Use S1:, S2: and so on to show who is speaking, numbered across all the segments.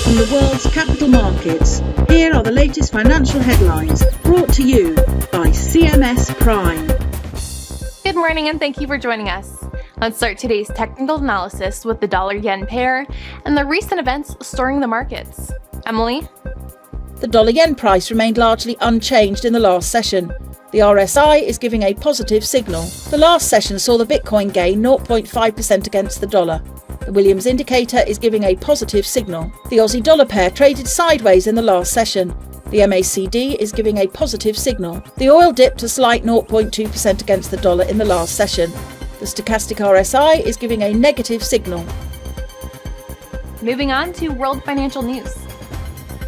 S1: from the world's capital markets. Here are the latest financial headlines brought to you by CMS Prime.
S2: Good morning and thank you for joining us. Let's start today's technical analysis with the dollar-yen pair and the recent events stirring the markets. Emily?
S3: The dollar-yen price remained largely unchanged in the last session. The RSI is giving a positive signal. The last session saw the Bitcoin gain 0.5% against the dollar. The Williams indicator is giving a positive signal. The Aussie dollar pair traded sideways in the last session. The MACD is giving a positive signal. The oil dipped a slight 0.2% against the dollar in the last session. The stochastic RSI is giving a negative signal.
S2: Moving on to world financial news.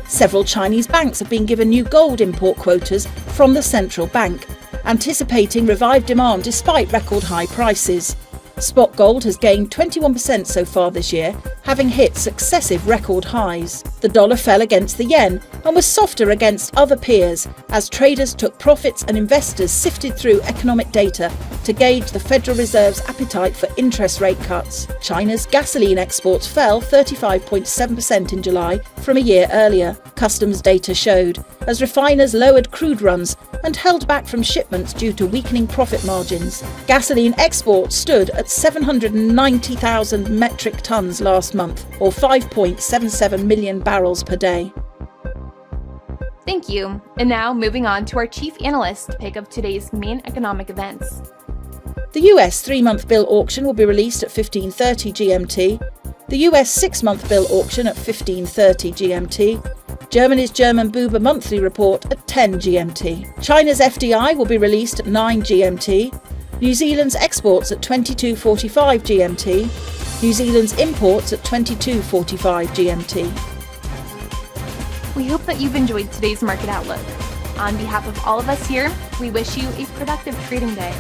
S3: Several Chinese banks have been given new gold import quotas from the central bank, anticipating revived demand despite record high prices. Spot gold has gained 21% so far this year, having hit successive record highs. The dollar fell against the yen and was softer against other peers as traders took profits and investors sifted through economic data to gauge the Federal Reserve's appetite for interest rate cuts. China's gasoline exports fell 35.7% in July from a year earlier, customs data showed, as refiners lowered crude runs and held back from shipments due to weakening profit margins. Gasoline exports stood at 790,000 metric tonnes last month, or 5.77 million barrels per day.
S2: Thank you. And now moving on to our chief analyst pick of today's main economic events.
S3: The US 3-month bill auction will be released at 15:30 GMT, the US 6-month bill auction at 15:30 GMT, Germany's German Buber monthly report at 10 GMT. China's FDI will be released at 9 GMT, New Zealand's exports at 22:45 GMT, New Zealand's imports at 22:45 GMT.
S2: We hope that you've enjoyed today's market outlook. On behalf of all of us here, we wish you a productive trading day.